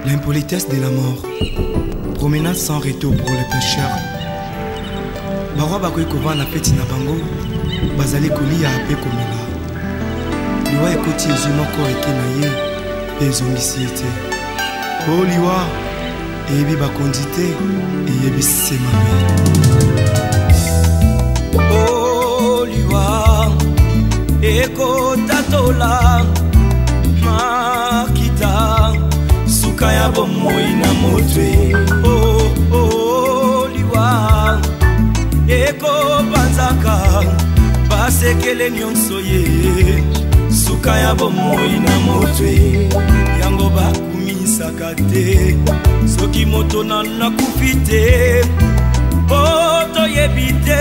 L'impolitesse de la mort. Promenade sans retour pour les pécheurs. Barwa bakoy kova na peti na bango. Bazali kolia ape komela. Liwa ekoti ezu moko eke na ye. Ezongisi ete. Oh liwa. Eyebi bakondi te. Eyebi semame. Oh liwa. Eko tatola. Makita. Sukaya bomoi na motwe. Oh oh liwa. Eko banzaka. Basekele nyonso ye. Sukaya bomoi na motwe. Yango bakumisaka te. Soki moto na kufite. Poto yebite.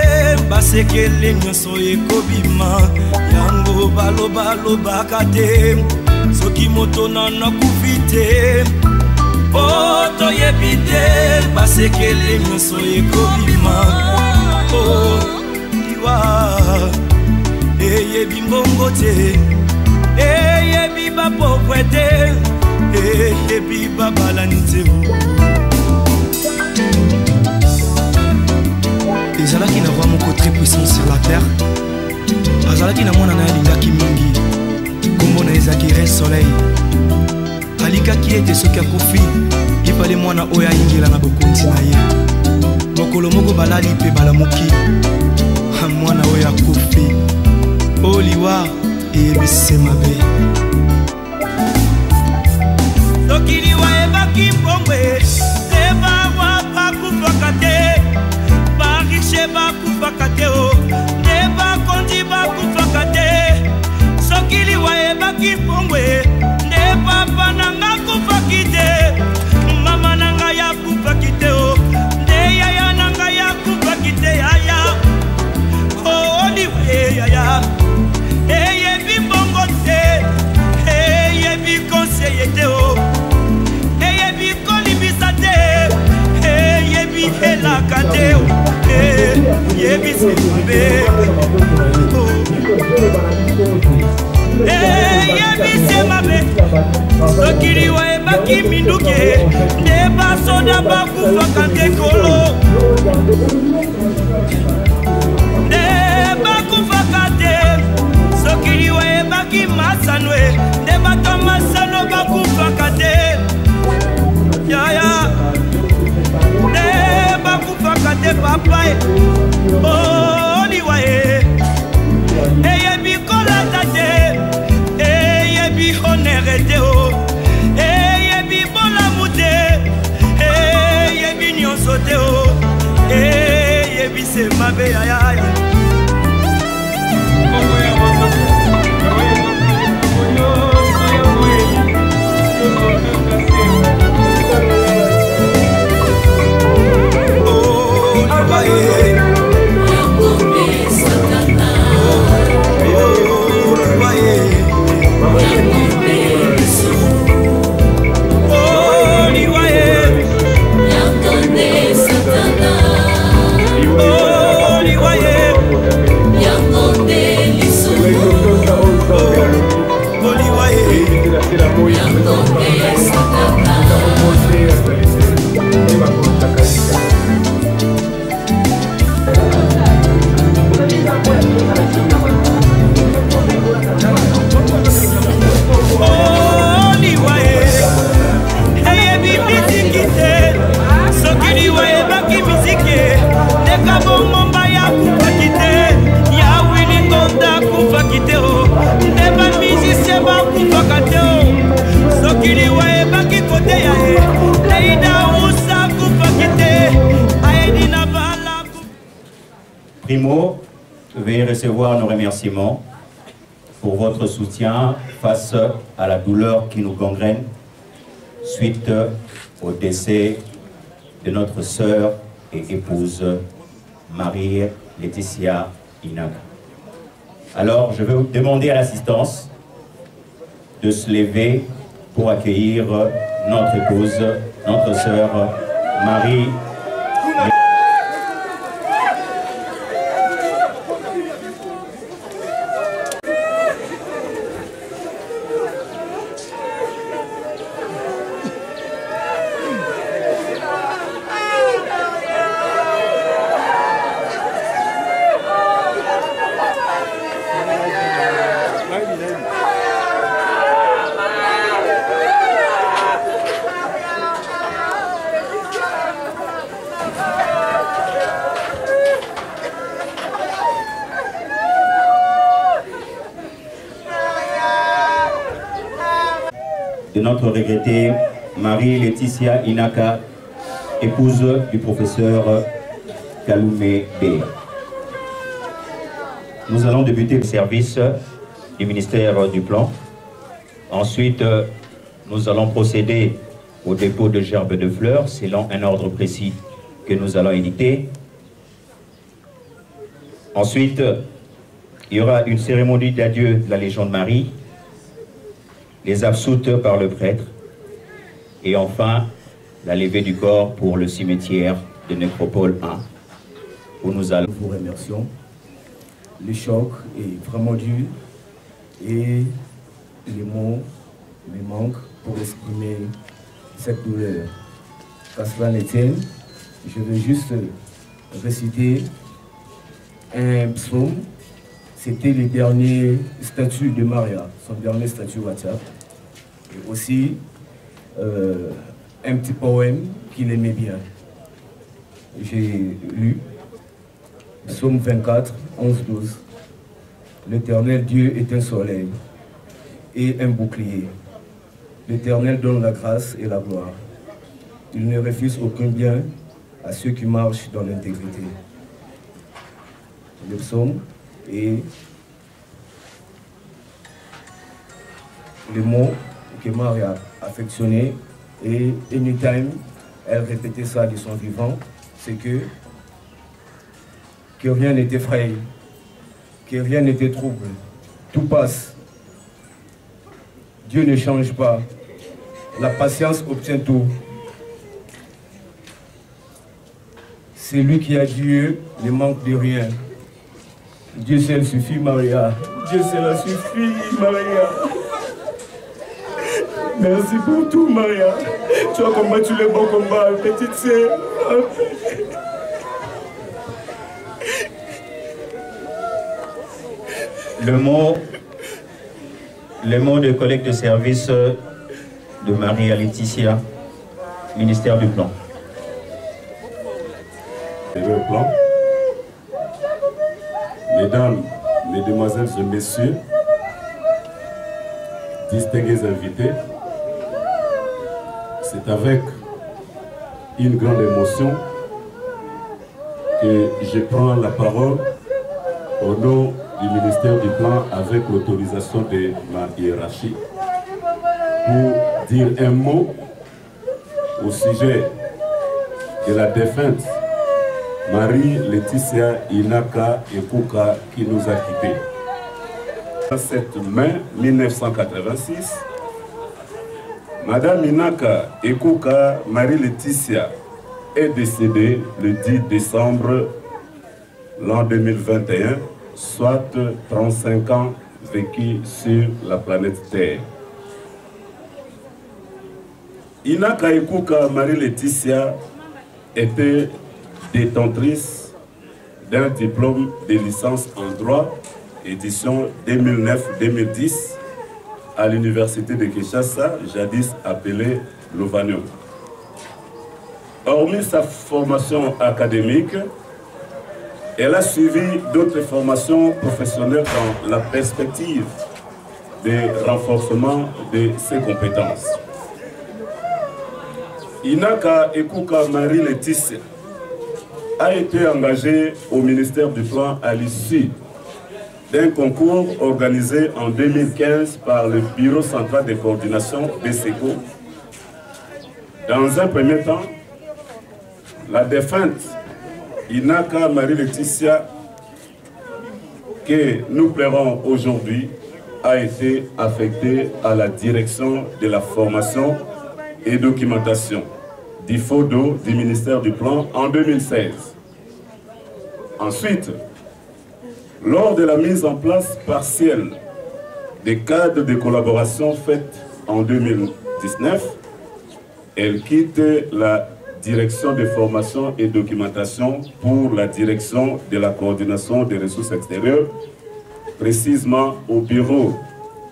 Basekele nyonso ekobima. Yango baloba te. Soki moto na kufite. Poto yebite. Basekele nyonso ekobima. Oh liwa. Eyebi mbongo te. Eyebi ba pauvre te. Eyebi ba balani te. Ezalaki na roi moko très puissant sur la terre. Azalaki na mwana na alingaki mingi. Kombo na ezaki soleil. Alikaki ete soki akofi ipale mwana oyo ayingela na bokonzi na ye. Mokolo moko balali mpe balamuki. Mwana oyo akofi. Oh liwa eyebisi mabe. Soki liwa ebaki mbongwe. Eba bakufaka te. Bariche bakufaka te o. Neba kondi bakufaka te. Soki liwa ebaki mbongwe. Neba pananga kufaki te. Mama nanga ya kufaki te o. Nde yaya nanga ya kufaki te yaya. Oh liwa yaya. Eyebi mbongo te. Eyebi conseiller te o. Eyebi kolibisa te. Eyebi helaka te o. Eyebi sembe. Eyebi sembe. Soki liwa ebaki minduke. Neba soda bakufaka te kolo. Neba kufaka te. Soki liwa ebaki masanwe. Neba to masano bakufaka te. Yaya. Neba kufaka te papa. Oh liwa e. Eyebi kolata te. Eyebi honere te o. Eyebi bolamu te. Eyebi nyonso te o. Eyebi se mabe yaya. Primo, veuillez recevoir nos remerciements pour votre soutien face à la douleur qui nous gangrène suite au décès de notre sœur et épouse Marie-Laetitia Inaga. Alors, je vais vous demander à l'assistance de se lever pour accueillir notre épouse, notre sœur Marie. de notre regrettée Marie-Laetitia Inaka, épouse du professeur Kaloumé B. Nous allons débuter le service du ministère du Plan. Ensuite, nous allons procéder au dépôt de gerbes de fleurs selon un ordre précis que nous allons éditer. Ensuite, il y aura une cérémonie d'adieu de la Légion de Marie, les absoutes par le prêtre, et enfin, la levée du corps pour le cimetière de Nécropole 1, où nous allons... Nous vous remercions. Le choc est vraiment dur et les mots me manquent pour exprimer cette douleur. Qu'à cela ne tienne, je vais juste réciter un psaume. C'était le dernier statut de Maria, son dernier statut WhatsApp. Et aussi un petit poème qu'il aimait bien. J'ai lu Psaume 24, 11-12. L'Éternel Dieu est un soleil et un bouclier. L'Éternel donne la grâce et la gloire. Il ne refuse aucun bien à ceux qui marchent dans l'intégrité. Le psaume et les mots que Marie a affectionnés, et anytime elle répétait ça de son vivant, c'est que rien n'est effrayé, que rien n'était trouble, tout passe. Dieu ne change pas, la patience obtient tout. C'est lui qui a Dieu, ne manque de rien. Dieu seul suffit, Maria. Dieu seul suffit, Maria. Merci pour tout, Maria. Tu as combattu le bon combat, petite sœur. Le mot de collecte de service de Marie-Laetitia, ministère du Plan. Le plan. Mesdames, Mesdemoiselles et Messieurs, distingués invités, c'est avec une grande émotion que je prends la parole au nom du ministère du Plan avec l'autorisation de ma hiérarchie pour dire un mot au sujet de la défunte Marie-Laetitia Inaka Ekuka qui nous a quittés. Le 7 mai 1986, Madame Inaka Ekuka Marie-Laetitia est décédée le 10 décembre l'an 2021, soit 35 ans vécus sur la planète Terre. Inaka Ekuka Marie-Laetitia était détentrice d'un diplôme de licence en droit, édition 2009-2010, à l'université de Kinshasa, jadis appelée Lovanium. Hormis sa formation académique, elle a suivi d'autres formations professionnelles dans la perspective de renforcement de ses compétences. Inaka Ekuka Marie-Laetitia a été engagée au ministère du Plan à l'issue d'un concours organisé en 2015 par le Bureau central de coordination BSECO. Dans un premier temps, la défunte Inaka Marie-Laetitia, que nous pleurons aujourd'hui, a été affectée à la direction de la formation et documentation d'IFODO du ministère du Plan en 2016. Ensuite, lors de la mise en place partielle des cadres de collaboration faites en 2019, elle quitte la direction de formation et documentation pour la direction de la coordination des ressources extérieures, précisément au bureau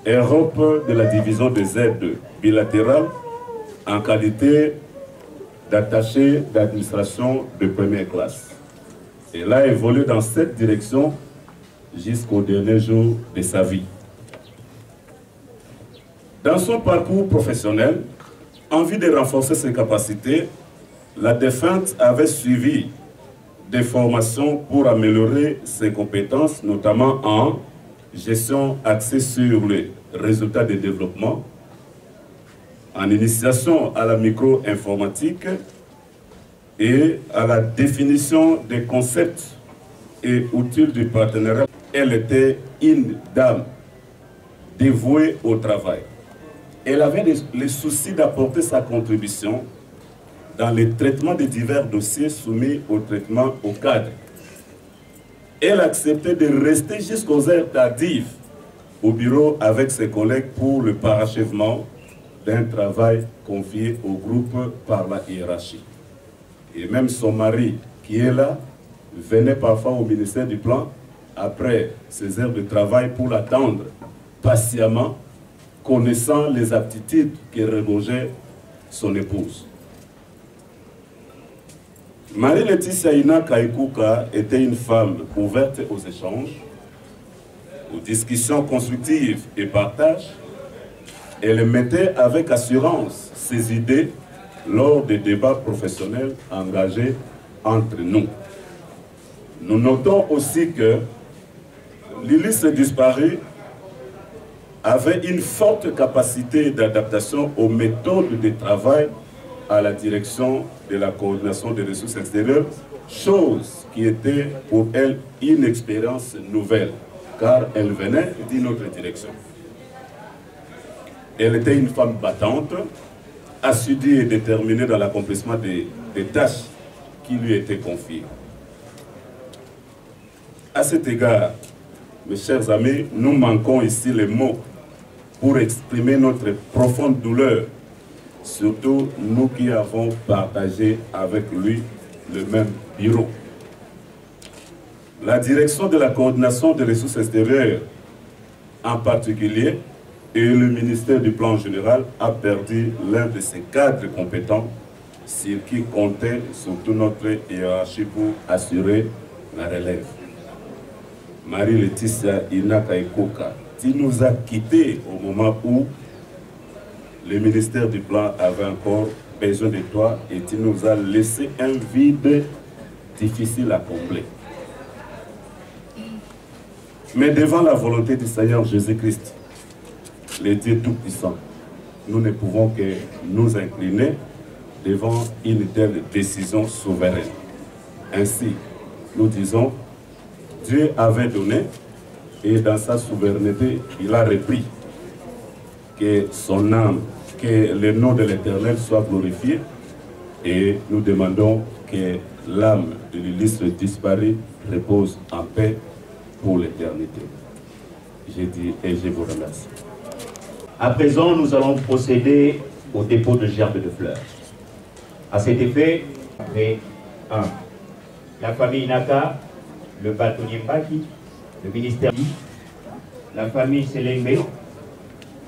Europe de la division des aides bilatérales en qualité d'attaché d'administration de première classe. Elle a évolué dans cette direction jusqu'au dernier jour de sa vie. Dans son parcours professionnel, en vue de renforcer ses capacités, la défunte avait suivi des formations pour améliorer ses compétences, notamment en gestion axée sur les résultats de développement, en initiation à la micro-informatique et à la définition des concepts et outils du partenariat. Elle était une dame dévouée au travail. Elle avait le souci d'apporter sa contribution dans le traitement des divers dossiers soumis au traitement au cadre. Elle acceptait de rester jusqu'aux heures tardives au bureau avec ses collègues pour le parachèvement d'un travail confié au groupe par la hiérarchie. Et même son mari, qui est là, venait parfois au ministère du Plan après ses heures de travail pour l'attendre patiemment, connaissant les aptitudes que regorgeait son épouse. Marie-Laetitia Ina Kaikuka était une femme ouverte aux échanges, aux discussions constructives et partage. Elle mettait avec assurance ses idées lors des débats professionnels engagés entre nous. Nous notons aussi que l'illustre disparu avait une forte capacité d'adaptation aux méthodes de travail à la direction de la coordination des ressources extérieures, chose qui était pour elle une expérience nouvelle, car elle venait d'une autre direction. Elle était une femme battante, assidue et déterminée dans l'accomplissement des tâches qui lui étaient confiées. À cet égard, mes chers amis, nous manquons ici les mots pour exprimer notre profonde douleur, surtout nous qui avons partagé avec lui le même bureau. La direction de la coordination des ressources extérieures, en particulier, et le ministère du Plan général a perdu l'un de ses cadres compétents sur qui comptait surtout notre hiérarchie pour assurer la relève. Marie-Laetitia Ina Kaikuka, qui nous a quittés au moment où le ministère du Plan avait encore besoin de toi et tu nous as laissé un vide difficile à combler. Mais devant la volonté du Seigneur Jésus-Christ, le Dieu Tout-Puissant, nous ne pouvons que nous incliner devant une telle décision souveraine. Ainsi, nous disons, Dieu avait donné et dans sa souveraineté, il a repris. Que son âme, que le nom de l'Éternel soit glorifié et nous demandons que l'âme de l'illustre disparu repose en paix pour l'éternité. Je dis et je vous remercie. À présent, nous allons procéder au dépôt de gerbes de fleurs. À cet effet, après 1. La famille Naka, le bâtonnier Mbaki, le ministère, la famille Selembe,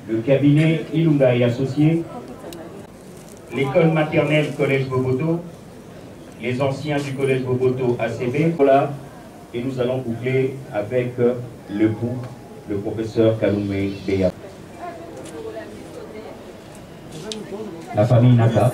le cabinet Ilunga et Associés, l'école maternelle Collège Boboto, les anciens du Collège Boboto ACB, voilà, et nous allons boucler avec le bout, le professeur Kaloumé Béa. La famille Naka.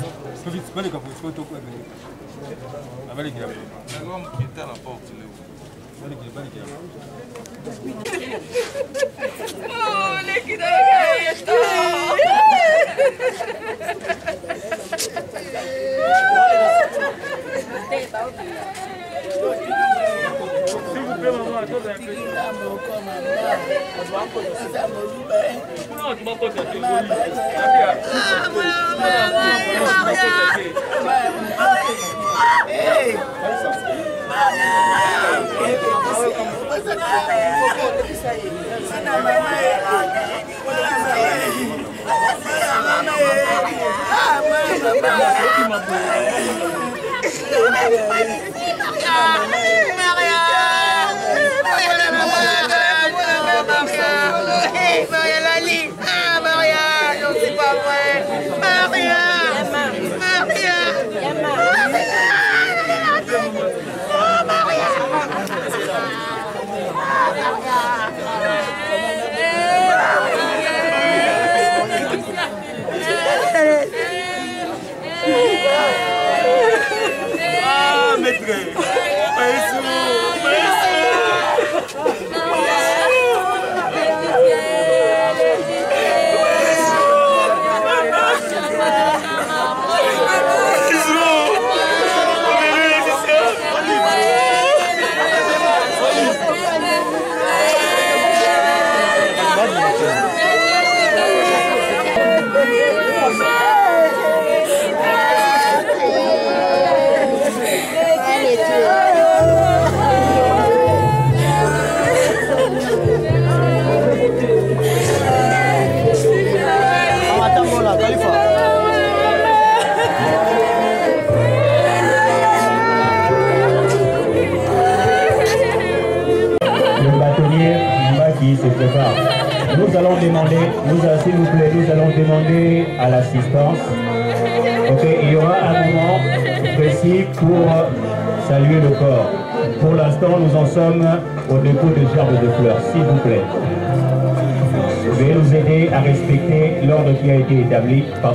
s'il vous plaît, nous allons demander à l'assistance. Ok, il y aura un moment précis pour saluer le corps. Pour l'instant, nous en sommes au dépôt de gerbes de fleurs, s'il vous plaît. Veuillez nous aider à respecter l'ordre qui a été établi par...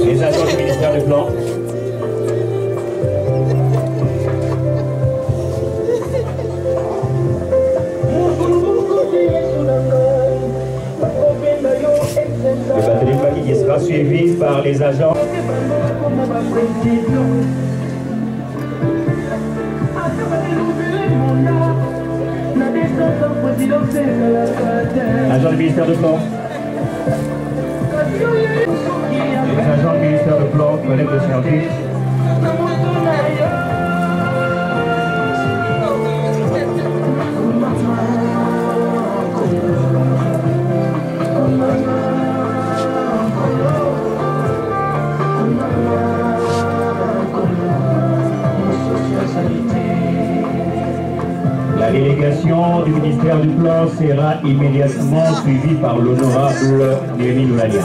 Les agents du ministère du Plan. Le bataillon qui sera suivi par les agents. Agent du ministère du Plan. Les agents du ministère du Plan, collègues de service. La délégation du ministère du Plan sera immédiatement suivie par l'honorable Némi Noulalia.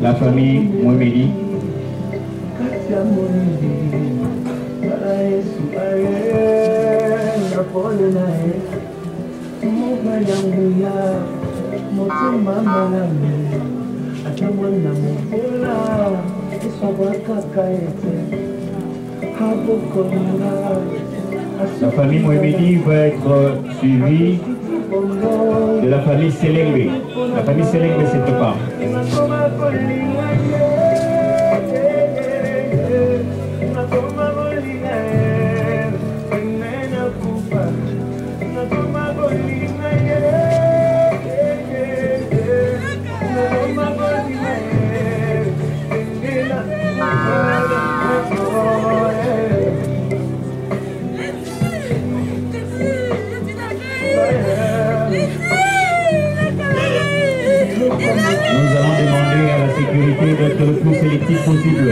La famille Moumedi. La famille Moumedi va être suivie de la famille Selengbe. La famille Selengbe se prépare. Nous allons demander à la sécurité d'être le plus sélectif possible.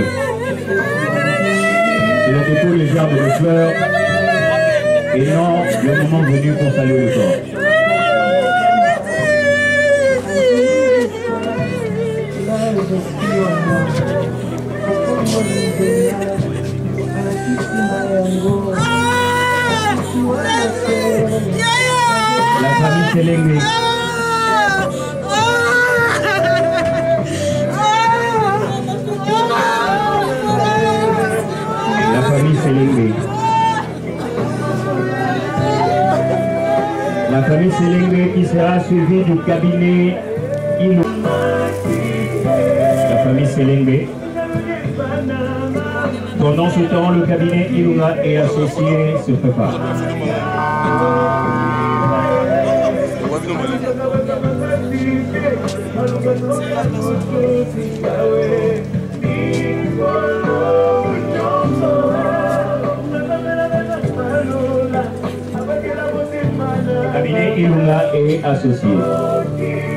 C'est le dépôt de gerbes de fleurs et non le moment venu pour saluer le corps. La famille Selengbe. La famille Selengbe. La famille Selengbe qui sera suivie du cabinet Ilou. La famille Selengbe. Pendant ce temps, le cabinet Ilunga et associés se prépare. Le cabinet Ilunga est associé.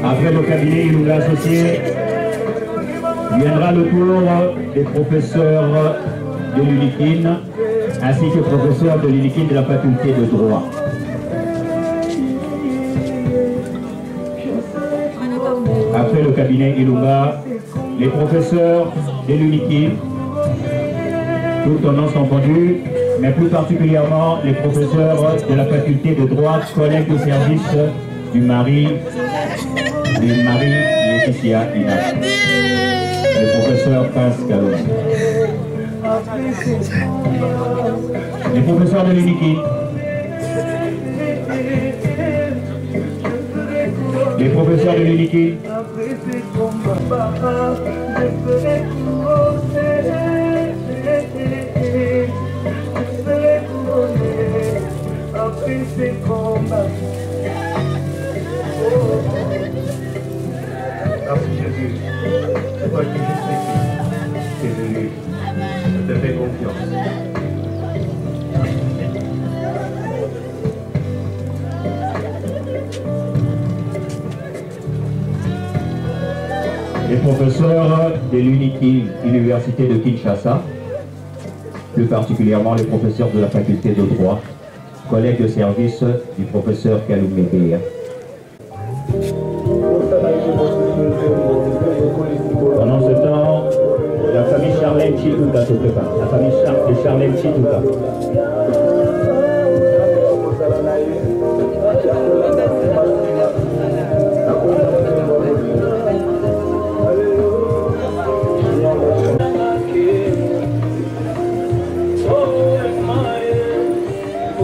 Après le cabinet Ilunga associé, viendra le tour des professeurs de l'UNIKIN ainsi que professeurs de l'UNIKIN de la faculté de droit. Après le cabinet Ilunga, les professeurs de l'UNIKI, tous en ont confondu, mais plus particulièrement les professeurs de la faculté de droit, collègues de service du mari Laetitia Inaka, le professeur Pascal, les professeurs de l'UNIKI, les professeurs de l'UNIKI, Merci Jésus, c'est toi qui justifie, tu es venu, je te fais confiance. les professeurs de l'UNIKI, Université de Kinshasa, plus particulièrement les professeurs de la faculté de droit, collègues de service du professeur Kaloumé Béa. Pendant ce temps, la famille Charlène Chitouka se prépare. La famille de Charlène Chitouka.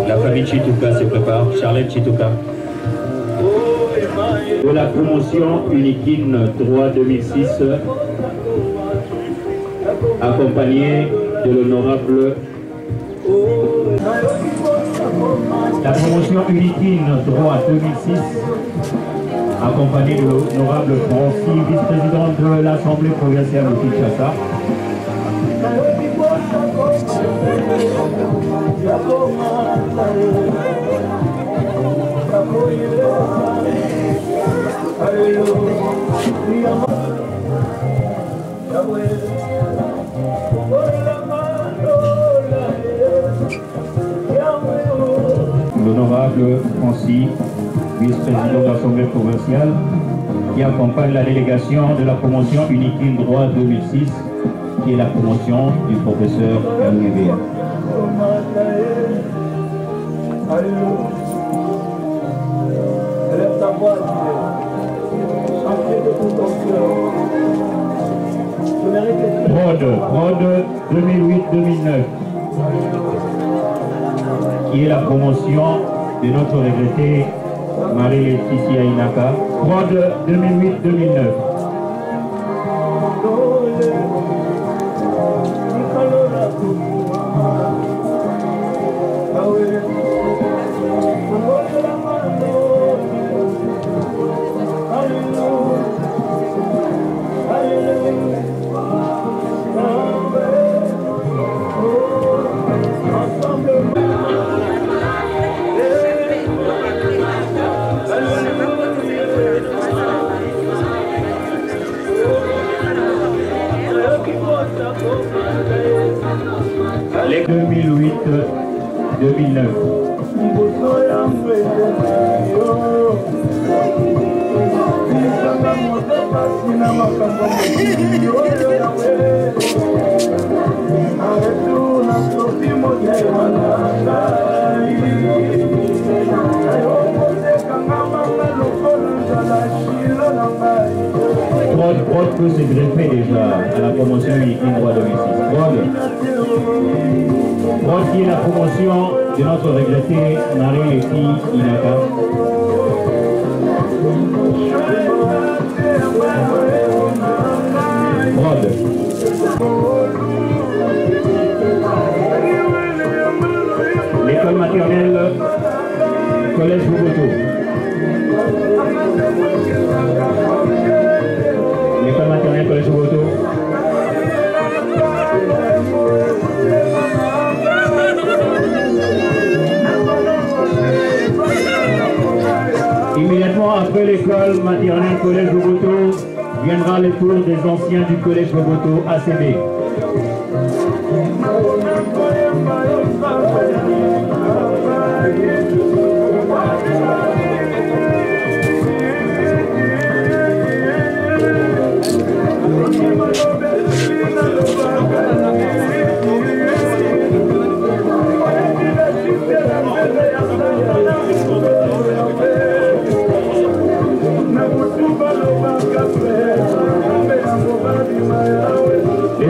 La famille Chitouka se prépare. Charlène Chitouka. De la promotion Unikine 3 2006, accompagné de l'honorable. La promotion Unikine 3 2006, accompagné de l'honorable Francis, vice-président de l'Assemblée provinciale de Kinshasa. L'honorable Francis, vice-président de l'Assemblée provinciale, qui accompagne la délégation de la promotion Unikine droit 2006, qui est la promotion du professeur Kaloumé Béa. Prod 2008-2009, qui est la promotion de notre regrettée Marie Laetitia Inaka. Prod 2008-2009. Les 2008-2009. Prod peut se greffer déjà à la promotion Unikine droit 2006. Prod qui est la promotion de notre regrettée Marie Laetitia Inaka. Prod. L'école maternelle Collège Boboto. L'école maternelle Collège Boboto. Immédiatement après l'école maternelle Collège Boboto, viendra le tour des anciens du Collège Boboto ACB.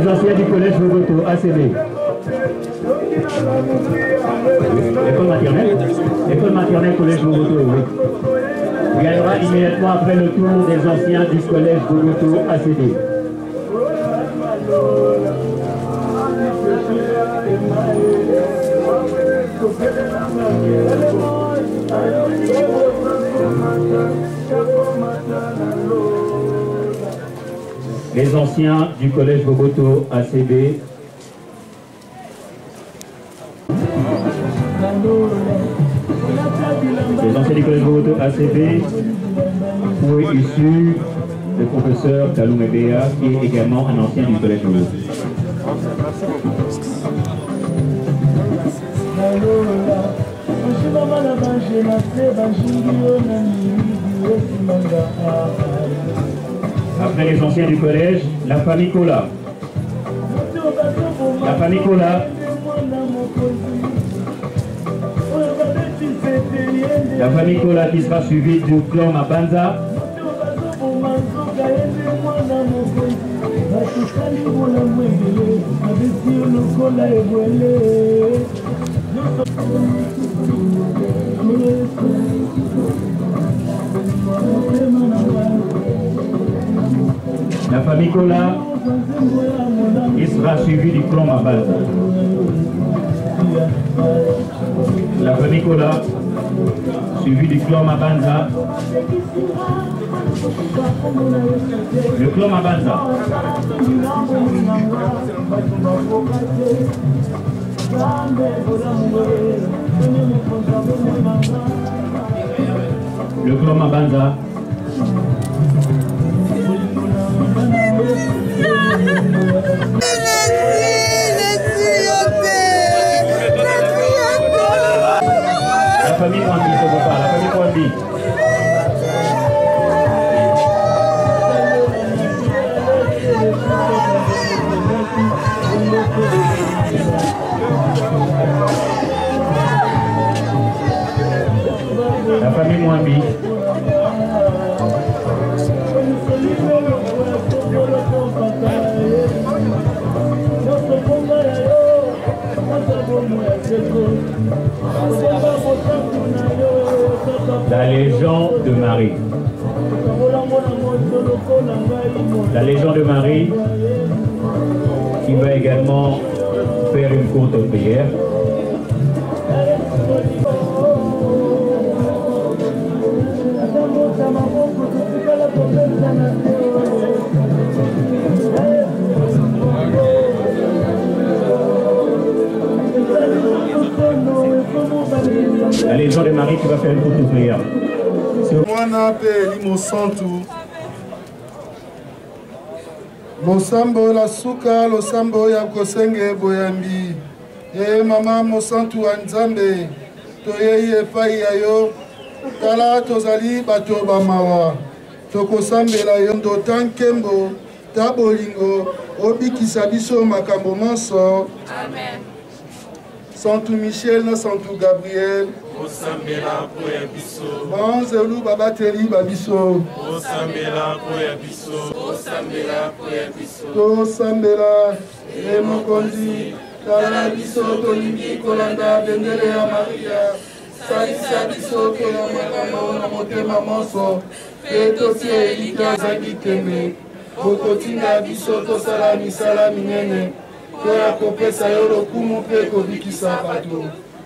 anciens du collège Bogoto, ACB. École maternelle collège Bogoto, oui. Il gagnera immédiatement après le tour des anciens du collège Bogoto, ACB. Les anciens du collège Bogoto ACB. Les anciens du collège Bogoto ACB, où est issu le professeur Kaloum Ebea, qui est également un ancien du collège Bogoto. Après les anciens du collège, la famille Kola. La famille Kola. La famille Kola qui sera suivie du clan Mabanza. La famille Kola qui sera suivie du clan Mabanza. La famille Kola suivi du clan Mabanza. Le clan Mabanza. Le clan Mabanza. La famille Kwambi, c'est pour ça, la famille Kwambi. La famille Mwambi. La Légion de Marie. La Légion de Marie qui va également faire une courte prière. La Légion de Marie qui va faire une courte prière. Mwana pe limosantu Mosambo la suka losambo ya kosenge boyambi mama mosantu wa Nzambe toyei epai ya yo tala tozali bato bamawa tokosambela yo ndo tankembo ta bolingo obikisa biso makambo monso. Amen. Santu Michel na Santu Gabriel Osambela koya biso Banzelu babateli babiso Osambela koya biso Osambela koya biso Tosambela mokonzi tala biso tolingi kolanda bendele ya Maria salisa biso koya makambo na motema monso pe totie elika zangi tembe bokotinda biso tosala misala minene koya kopesa yo lokumu mpe kobikisa bato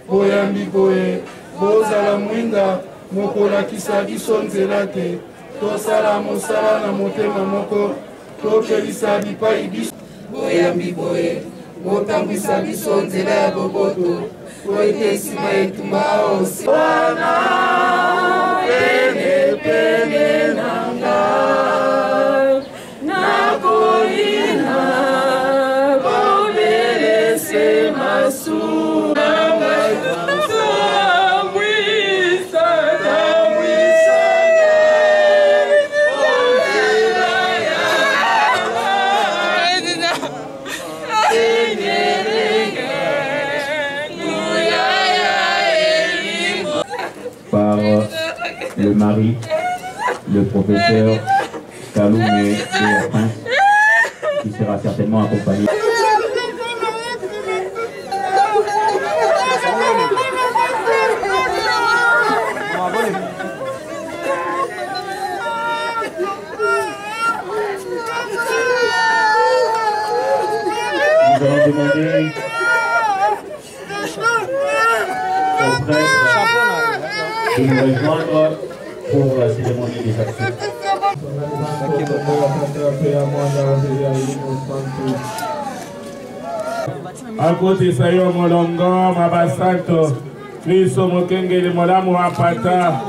boyambi boye bozala mwinda mokolakisa biso nzela te tosala mosala na motema moko topelisa bipai biso boyambi boye botambwisa biso nzela ya boboto po ete nsima etumba osi wana pene pene nanga nakoina bobelese masura par le mari, le professeur Kaloum Ebea, qui sera certainement accompagné. vais demander au prêtre de nous rejoindre pour la cérémonie des actions. Akuti sayo molongo mabasanto Kristo mokengeli molamu apata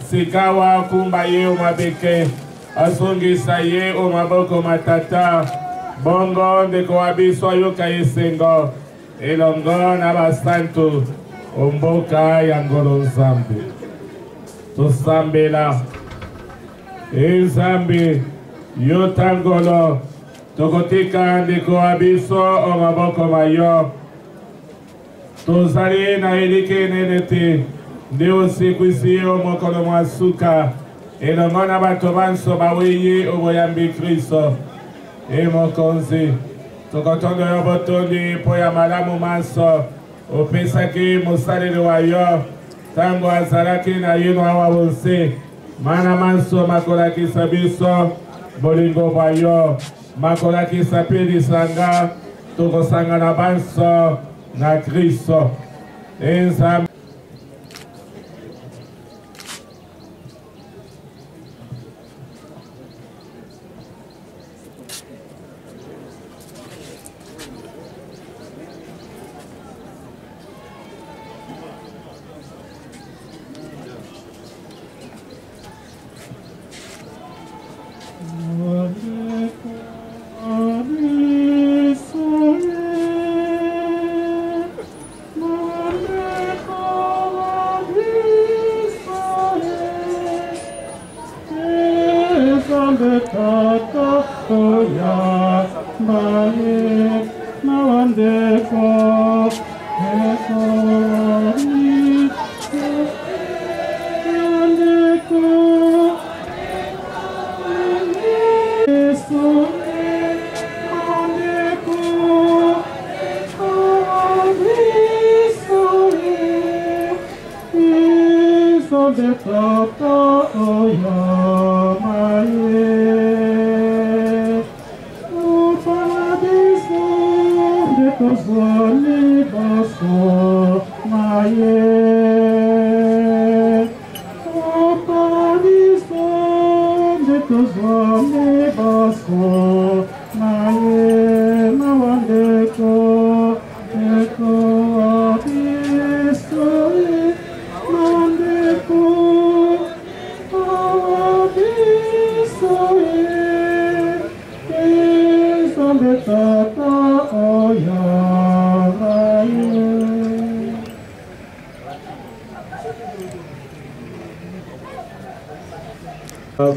sikawa kumba ye o mabeke asungisa ye o maboko matata bongo ndeko wabiso yoka yesengo elongo na basanto omboka ya ngolo nzambe tosambela nzambe yotangolo tokotika ndeko wabiso o maboko mayo tozali na elike nene te nde usiku isi o mokolo mwa suka elongo na bato banso baweye oboyambi Kristo mokonzi tokotondo yo botondi mpo ya malamu manso opesaki mosaleli wa yo ntango azalaki na yino awa bonse mana manso makolakisa biso bolingo bwa yo makolakisa mpe lisanga tokosangana banso na Kristo nzambe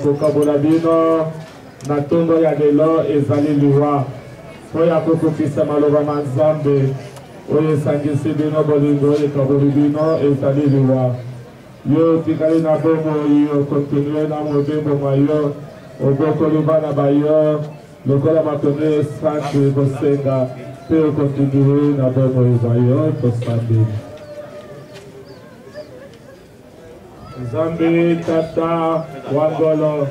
kokabola bino na ntongo ya lelo ezali liwa mpo ya kokokisa maloba ma nzambe oyo esangisi bino bolingo ekaboli bino ezali liwa yo tikali na bomoi okontinue na mobembo mwa yo obokoli bana bayo lokola makondo esantu kosenga mpe okontinue na bomoi mwa yo tosambeli Nzambe tata wangolo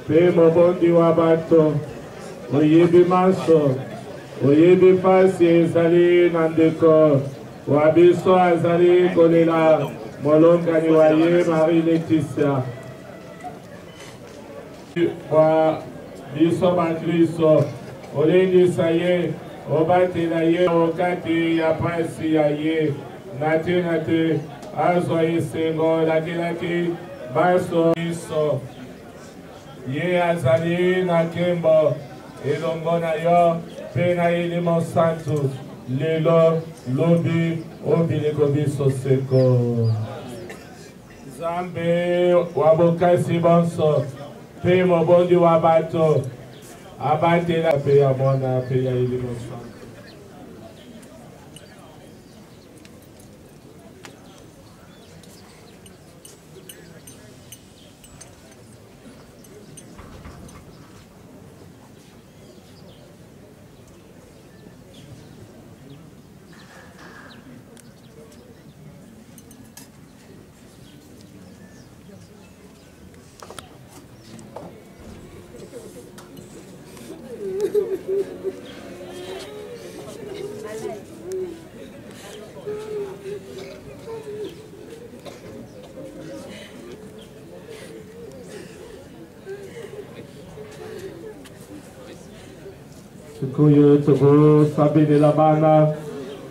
pe mobondi wa bato oyebi manso oyebi pasi ezali na ndeko wa biso azali kolela molongani wa ye Marie Laetitia wa biso bakristo olingisa ye obatela ye okati ya pasi ya ye na te azwa esengo lakelaki baso biso ye azali na nkembo elongo na yo mpe na elimo santu lelo lobi obileko biso seko nzambe wa bokasi bonso mpe mobondi wa bato abatela mpe ya mwana mpe ya elimo santu Tukuyo tuku sabi nila bana.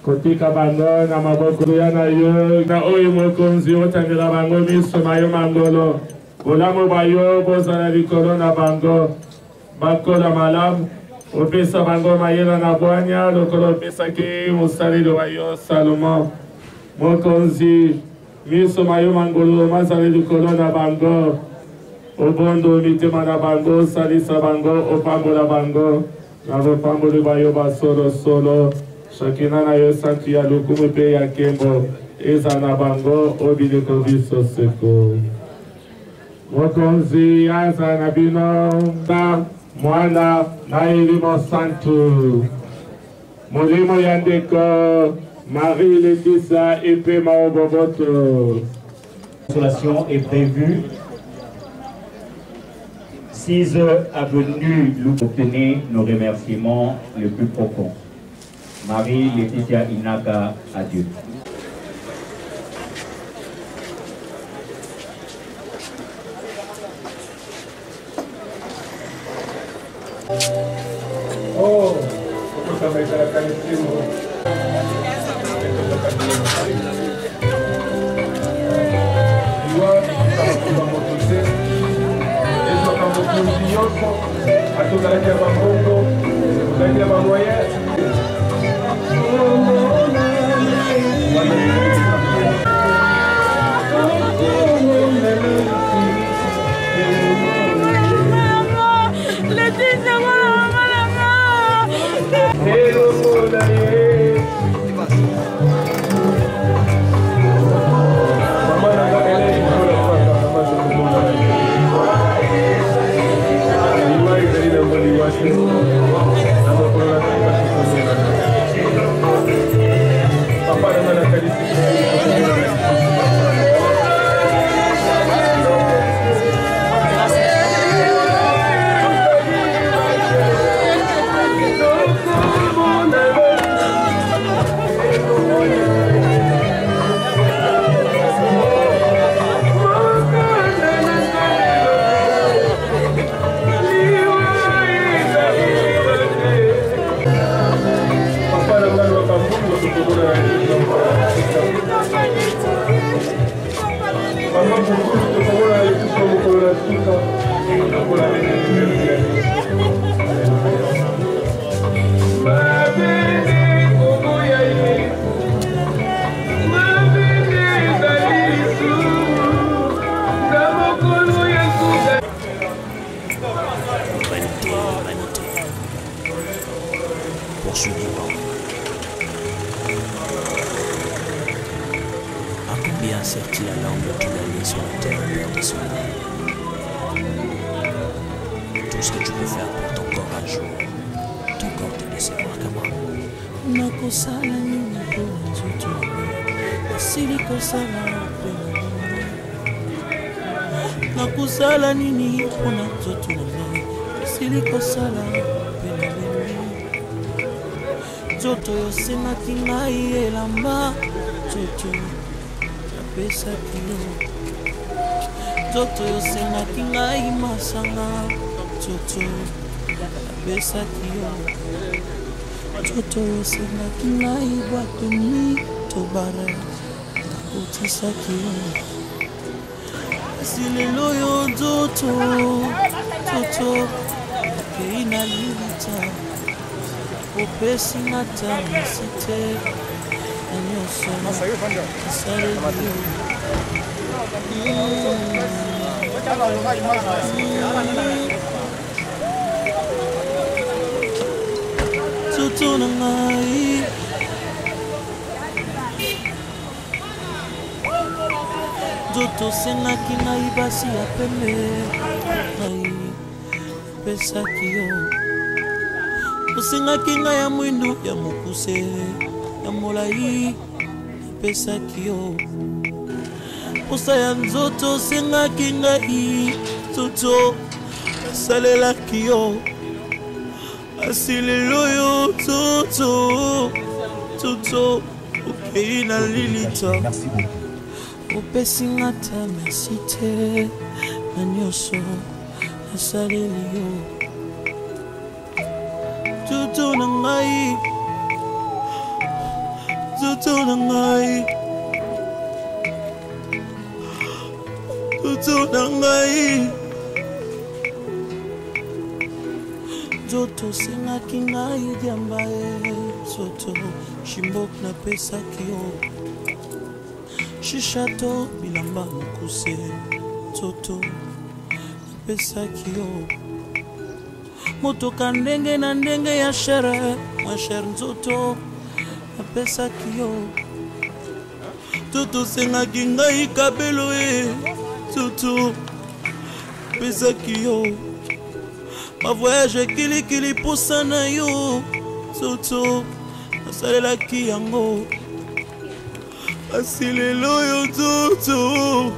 Kotika bango na maboko yana yo. Na oyo mokonzi otangela bango miso mayo mangolo. Bolamo bayo bozana likolo na bango. Bakola malamu. Opesa bango mayela na bwanya. Lokolo opesa ki musalilo bayo Salomon. Mokonzi. Miso mayo mangolo mazana likolo na bango. Obondo mitema na bango. Salisa bango. Opambola bango. Navo pamboli bayo basolo solo. Shakina na yo santi ya lukumu pe ya kembo. Eza na bango obiliko biso seko. Mokonzi aza na bino na mwana na ilimo santu. Molimo ya ndeko Marie Laetitia epe maoboboto. La consolation est prévue. 6 avenues, nous obtenez nos remerciements les plus profonds. Marie Laetitia Inaka, adieu. Oh, ça va être la qualité. Serti la langue tu l'as liée sur la terre, Père de son tout ce que tu peux faire pour ton corps un jour, ton corps te laisse voir qu'à moi. Nakosala nini pona nzoto asili kosala pena nakosala nini pona nzoto asili kosala pena nzoto yosengaki ngai elamba nzoto pesaki yo nzoto yosengaki ngai masanga nzoto apesaki yo nzoto yosengaki ngai bwatoni tobara nakotisaki yo kasi lelo yo nzoto okei na limita opesi nga tamisi te Tutu na ngai Nzoto sengaki ngai basi ya pembe ngai pesaki yo osengaki ngai ya mwindu ya mokuse ya molai pesaki yo posa ya nzoto osengaki ngai nzoto asalelaki yo asi lelo yo nzoto okei na lilita opesi nga ta merci te na nyonso nasaleli yo Tutu nangai, tutu nangai, tutu nangai. Zoto senga kingai jambae, zoto shimbok na pesa kio, shishato bilamba mukuse, zoto pesa kio. Moto kandenge na ndenge ya shere, ma shere nzoto na pesa kio. Zoto senga kingai kabelo zoto pesa kio. Ma voyage kili posana yo Soto asalela kiyango asilelo yo Soto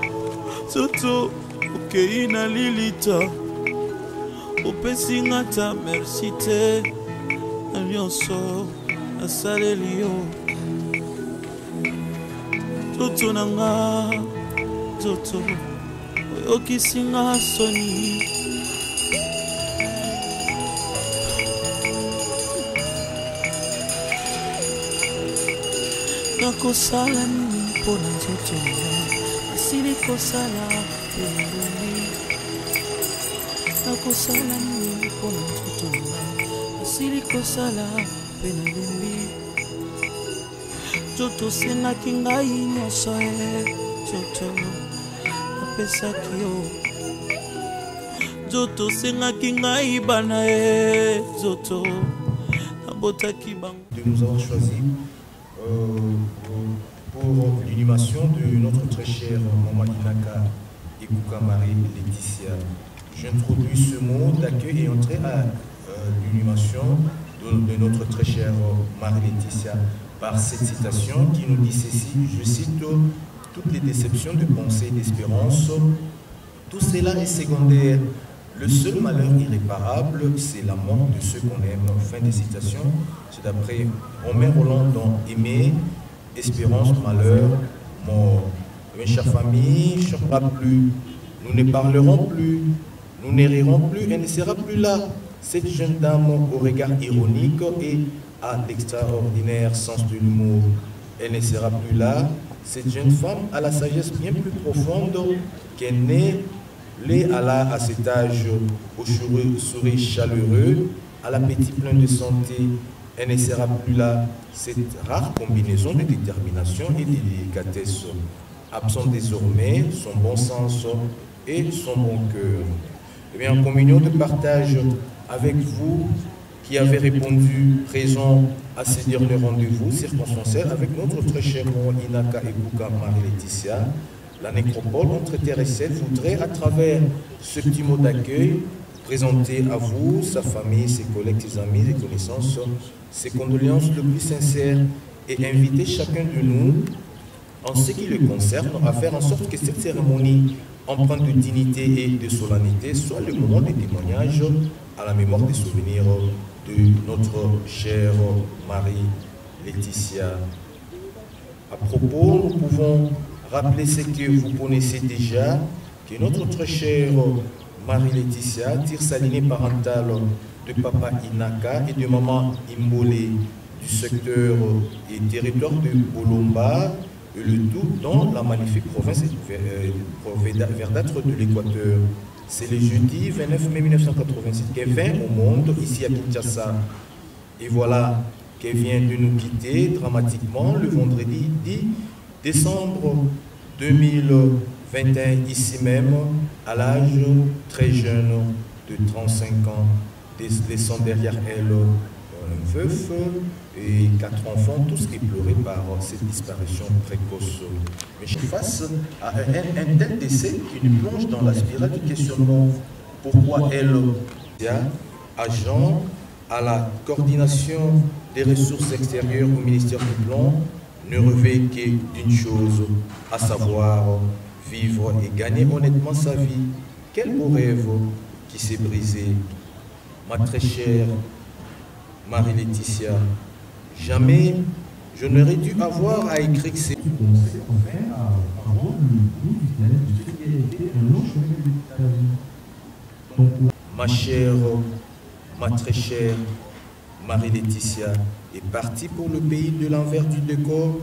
Soto okei na lilita opesi ngata merci te nyonso asaleli yo Soto nanga Soto oyokisi nga soni Nakosala nini mpona nzoto asili kosala pelumi Nakosala nini mpona nzoto asili kosala pelumi Nzoto sengaki ngai nyonso nzoto napesaki yo Nzoto sengaki ngai bana nzoto nabotaki bango de nous avoir choisi pour l'inhumation de notre très chère maman Inaka Ekuka Marie-Laetitia. J'introduis ce mot d'accueil et entrer à l'inhumation de notre très chère Marie-Laetitia par cette citation qui nous dit ceci, je cite, toutes les déceptions de pensée et d'espérance, tout cela est secondaire. Le seul malheur irréparable, c'est la mort de ceux qu'on aime. Fin de citation. C'est d'après Omer Roland dans Aimer, Espérance, malheur, mort. Mes chères familles, je ne parle plus. Nous ne parlerons plus. Nous ne rirons plus. Elle ne sera plus là. Cette jeune dame au regard ironique et à l'extraordinaire sens de l'humour. Elle ne sera plus là. Cette jeune femme a la sagesse bien plus profonde qu'elle n'est. À cet âge, au sourire chaleureux, à l'appétit plein de santé, elle ne sera plus là. Cette rare combinaison de détermination et de délicatesse, absent désormais son bon sens et son bon cœur. Et bien, en communion de partage avec vous, qui avez répondu présent à ces derniers rendez-vous circonstanciels avec notre très chère Inaka Ekuka Marie-Laetitia, la nécropole entre terre et ciel voudrait, à travers ce petit mot d'accueil, présenter à vous, sa famille, ses collègues, ses amis, ses connaissances, ses condoléances le plus sincères et inviter chacun de nous, en ce qui le concerne, à faire en sorte que cette cérémonie empreinte de dignité et de solennité soit le moment des témoignages à la mémoire des souvenirs de notre chère Marie-Laetitia. À propos, nous pouvons rappelez ce que vous connaissez déjà, que notre très chère Marie-Laetitia tire sa lignée parentale de papa Inaka et de maman Imbolé du secteur et territoire de Bolomba, et le tout dans la magnifique province verdâtre de l'Équateur. C'est le jeudi 29 mai 1986 qu'elle vint au monde, ici à Kinshasa. Et voilà qu'elle vient de nous quitter dramatiquement le vendredi 10 décembre 2021, ici même, à l'âge très jeune de 35 ans, laissant derrière elle un veuf et 4 enfants, tous éplorés par cette disparition précoce. Mais face à un tel décès qui nous plonge dans la spirale du questionnement, pourquoi elle, agent à la coordination des ressources extérieures au ministère du Plan, ne rêvait que d'une chose, à savoir vivre et gagner honnêtement sa vie. Quel beau rêve qui s'est brisé. Ma très chère Marie-Laetitia, jamais je n'aurais dû avoir à écrire ces... Ma chère, ma très chère Marie-Laetitia est partie pour le pays de l'envers du décor.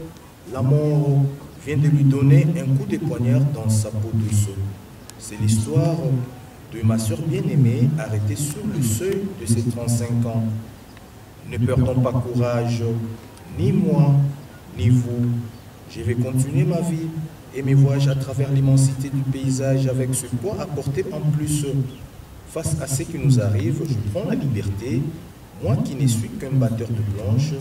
La mort vient de lui donner un coup de poignard dans sa peau douce. C'est l'histoire de ma soeur bien-aimée arrêtée sur le seuil de ses 35 ans. Ne perdons pas courage, ni moi, ni vous. Je vais continuer ma vie et mes voyages à travers l'immensité du paysage avec ce poids à porter en plus. Face à ce qui nous arrive, je prends la liberté, moi qui ne suis qu'un batteur de planches,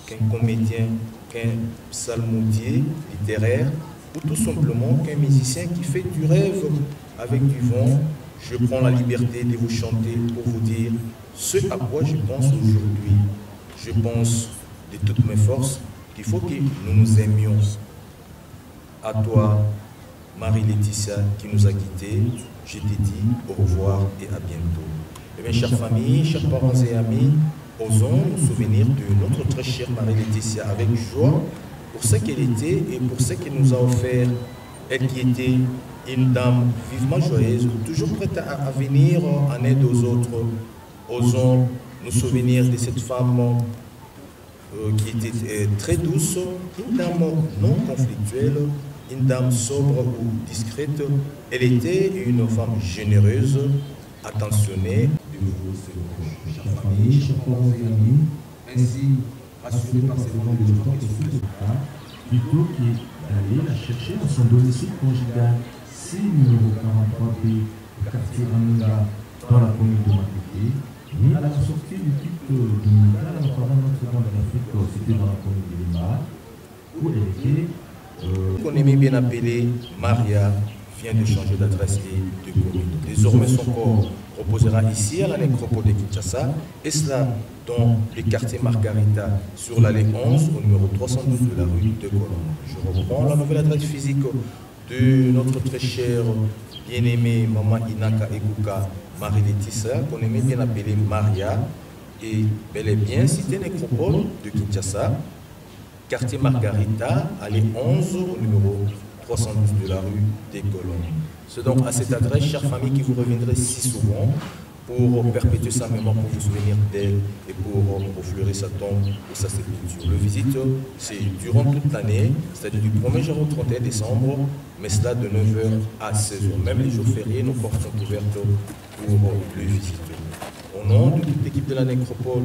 qu'un comédien, qu'un psalmodier littéraire, ou tout simplement qu'un musicien qui fait du rêve avec du vent. Je prends la liberté de vous chanter pour vous dire ce à quoi je pense aujourd'hui. Je pense de toutes mes forces qu'il faut que nous nous aimions. À toi, Marie-Laetitia, qui nous a quittés, je te dis au revoir et à bientôt. Et mes chères familles, chers parents et amis, osons nous souvenir de notre très chère Marie-Laetitia avec joie pour ce qu'elle était et pour ce qu'elle nous a offert. Elle qui était une dame vivement joyeuse, toujours prête à venir en aide aux autres. Osons nous souvenir de cette femme qui était très douce, une dame non conflictuelle, une dame sobre ou discrète. Elle était une femme généreuse, attentionnée. Chers familles, chers parents et amis, ainsi rassurés par ces moments de joie qui sont plutôt que d'aller la chercher dans son domicile conjugal, 6 numéro 43B, quartier Anunga, dans la commune de Matété. Et à la sortie du titre dominical, en parlant Notre-Dame d'Afrique, c'était dans la commune de Lima, où elle était. Qu'on aimait bien appeler Maria, vient de changer d'adresse et de commune. Désormais, son corps reposera ici à la nécropole de Kinshasa, et cela dans le quartier Margarita, sur l'allée 11, au numéro 312 de la rue de Colombe. Je reprends la nouvelle adresse physique de notre très chère, bien-aimée Maman Inaka Ekuka Marie-Laetitia, qu'on aimait bien appeler Maria, et bel et bien cité nécropole de Kinshasa, quartier Margarita, allée 11, au numéro 312 de la rue des Colomnes. C'est donc à cette adresse, chère famille, qui vous reviendrez si souvent pour perpétuer sa mémoire, pour vous souvenir d'elle et pour fleurir sa tombe ou sa sépulture. Le visite, c'est durant toute l'année, c'est-à-dire du 1er jour au 31 décembre, mais cela de 9h à 16h. Même les jours fériés, nos portes sont ouvertes pour le visite. Au nom de toute l'équipe de la nécropole,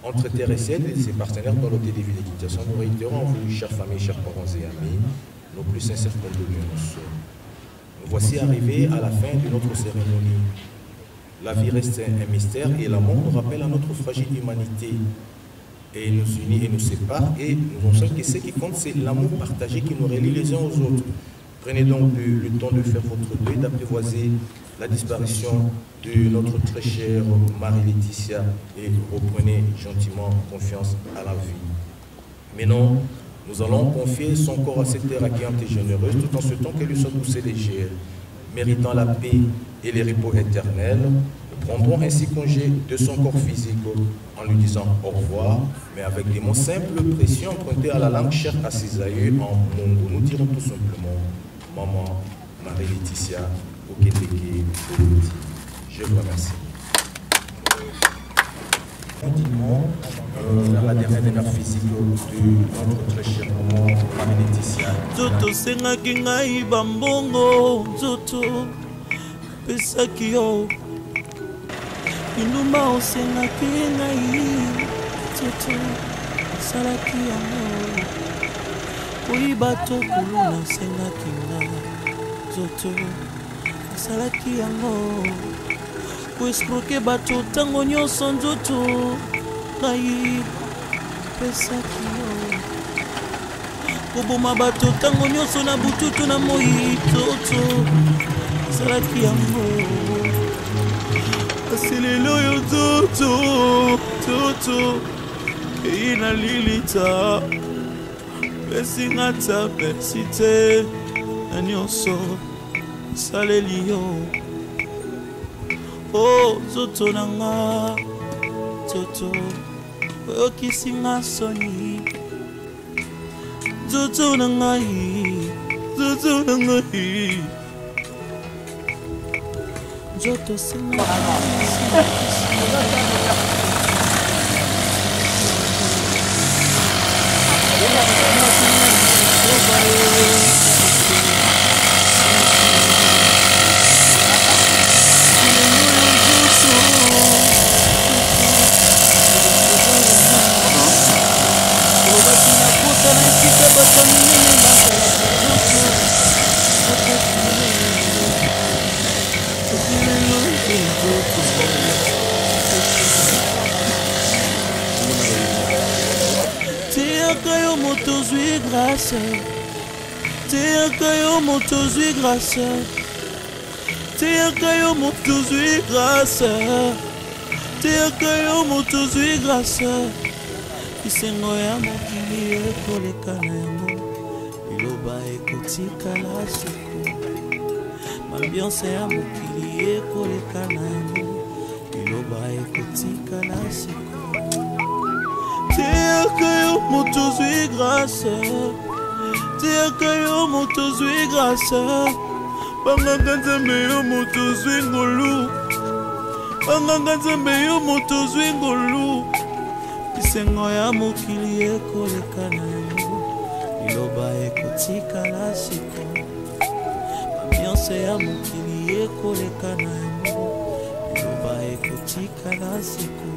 entre terre et ciel et ses partenaires dans l'hôtel des villes de Kinshasa, nous réitérons à vous, chères familles, chers parents et amis, nos plus sincères condoléances. Nous voici arrivés à la fin de notre cérémonie. La vie reste un mystère et la mort nous rappelle à notre fragile humanité. Et nous unit et nous sépare. Et nous pensons que ce qui compte, c'est l'amour partagé qui nous relie les uns aux autres. Prenez donc le temps de faire votre deuil, d'apprivoiser la disparition de notre très chère Marie-Laetitia et reprenez gentiment confiance à la vie. Maintenant, nous allons confier son corps à cette terre accueillante et généreuse, tout en souhaitant qu'elle lui soit douce et légère, méritant la paix et les repos éternels. Nous prendrons ainsi congé de son corps physique en lui disant au revoir, mais avec des mots simples, précieux, empruntés à la langue chère à ses aïeux en Mongo. Nous dirons tout simplement Maman Marie-Laetitia, Oketeke, Oloti. Je vous remercie. Continuons la dernière démarche physique de notre très chère maman Marie-Laetitia. Zoto sengaki ngai bambongo, Zoto pesaki yo. Induma osengaki ngai, Zoto salaki yango. Koyiba to kuluna sengaki ngai, Zoto salaki yango. Koescroke bato tango nyonso nzoto ngai pesaki yo. Koboma bato tango nyonso na bututu na moi, Zoto salaki yango. Kasi lelo yo Zoto, Zoto ina lilita pesi ngata pesi te na nyonso saleli yo. Oh, Zoto nanga, Zoto, oyokisi nga soni. Zoto nangai, Zoto nangai. Zoto singa, Teyakayo motozwi grâce, teyakayo motozwi grâce, teyakayo motozwi grâce, teyakayo motozwi grâce. Kisengo ya mokili ekoleka na yango, liloba ekotikala siko. Ambiance ya mokili ekoleka na yango, liloba ekotikala siko. Teyakayo motozwi grâce, teyakayo motozwi grâce. Banganga nzambe yo motozwi ngolu, banganga nzambe yo motozwi ngolu. Kisengo ya mokili ekoleka na yango, liloba ekotikala siko. Ambiance ya mokili ekoleka na yango, liloba ekotikala siko.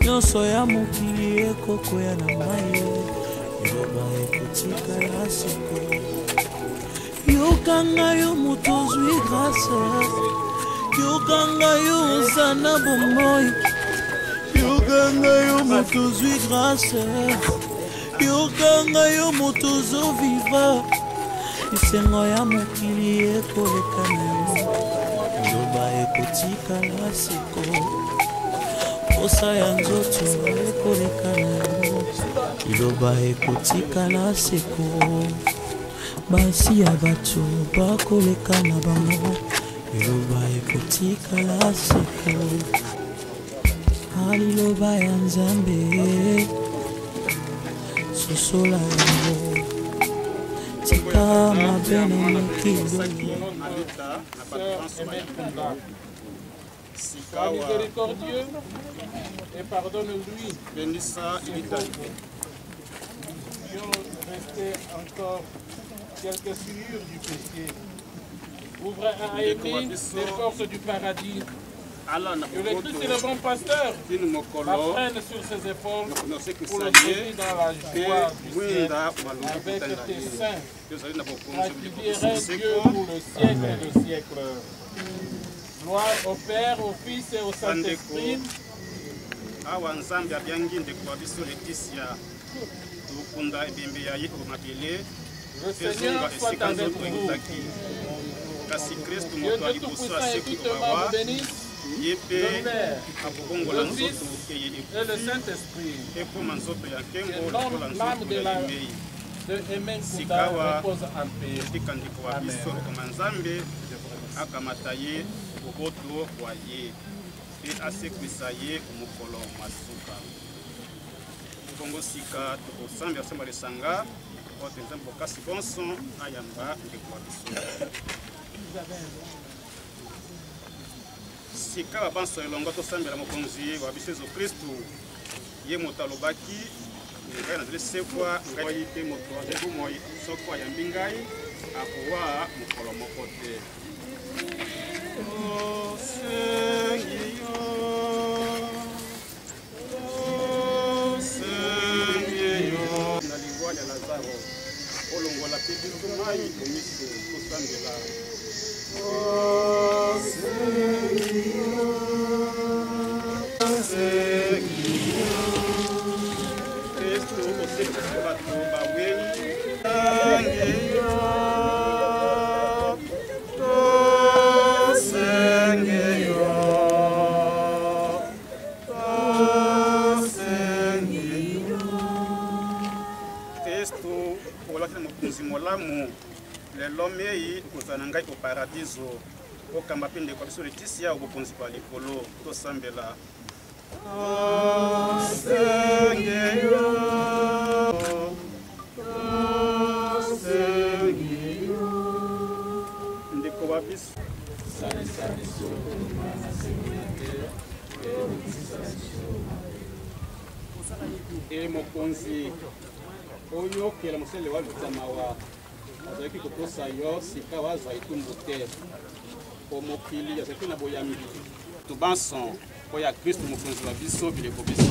Nyonso ya mokili ekokwea na mai, liloba ekotikala siko. Yokanga yo motozwi grâce, yokanga yo ozana bomoi, yokanga yo motozwi grâce, yokanga yo motozo viva. Kisengo ya mokili ekoleka na yango, liloba ekotikala siko. Posa ya nzoto ekoleka na yango, liloba ekotikala siko. Basi ya bato bakoleka na bango, liloba ekotikala siko. Liloba ya Nzambe sosola yango, tika mabe na mokili. Sois miséricordieux et pardonne-lui. Benissa Ilitali. Dieu restait encore quelques souillures du péché. Ouvre à aimer les portes du paradis. Que le Christ est le bon pasteur m'apprenne sur ses épaules pour le guérir dans la joie du ciel avec tes saints. Tu dirais Dieu pour le siècle des siècles. Gloire au Père, au Fils et au Saint-Esprit. Awa Nzambe abiangi ndeko biso Laetitia tukunda ebembe ya yiko mabele. Le Seigneur soit avec vous. Kasi Kristo moto aliposo aseku bawa yepe akongola nzoto et le Saint-Esprit. Ekoma nzoto ya kengo lokola nzoto ya limei. Sikawa tikandiko wa biso koma Nzambe akamata ye boboto wa ye pe asekwisa ye mokolo masuka. Kongo sika tokosambela samba lesanga ote Nzambe bokasi bonso ayamba ndeko wa biso. Sika babanso elongo tosambela mokonzi wa biso Yesu Kristu ye moto alobaki ngai nazali sekwa ngai te moto azali moi soko ayambi ngai akowa mokolo moko te. Na lingwa ya Lazaro olongola pe biso mai komiso kosambela. Kristo osekisi bato bawei molamu lelo mei kozana ngai au paradiso okamba pe ndeko biso Laetitia obokonzi kwa likolo tosambela. Ndeko wa biso e mokonzi oyo kela mosele wa lutamawa azalaki kokosa yo sika wazwa etumbu te po mokili azalaki na boyambi tobanso po ya Kristo mokonzi wa biso bileko biso.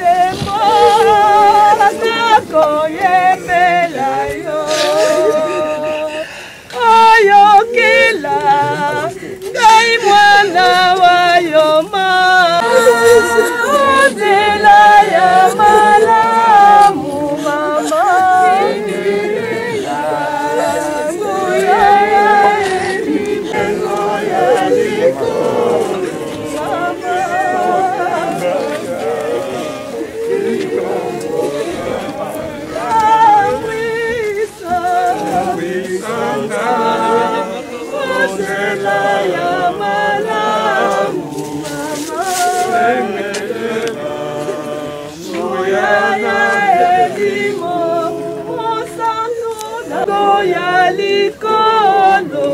bosembo nakoyembela yo oyokela ngai mwana wa yo nzela ya malamu mama ya likolo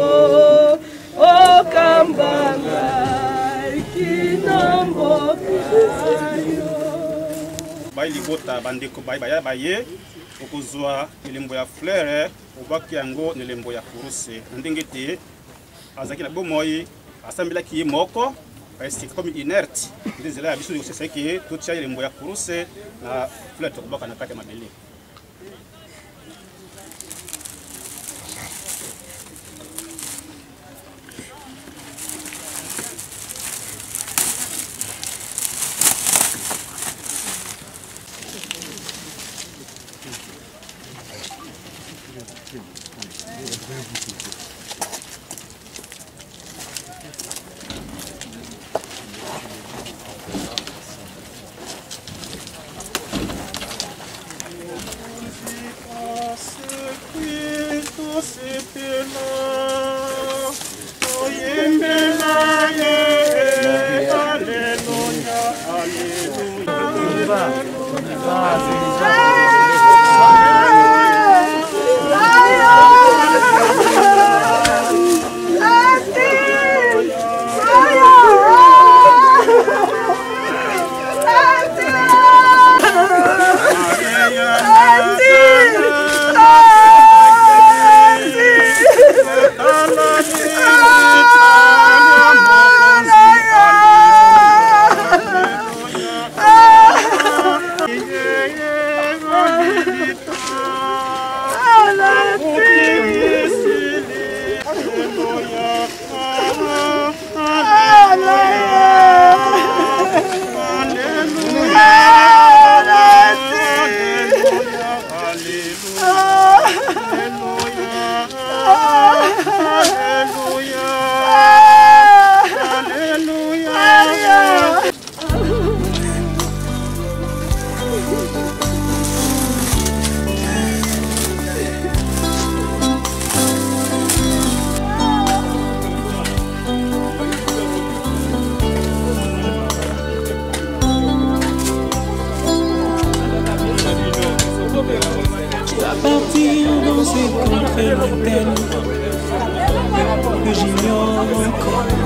okambanga kinombokayo bailibota bandeko baya baye okozwa elembo ya fleur obaki yango na elembo ya kuruse ndenge te azaki na bomoi asambelaki ye moko esika comme inerte ndezela ya biso yosesaki totia elembo ya kuruse na fleur tokobaka na kati ya mabele. Partir dans ces contrées lointaines que j'ignore encore.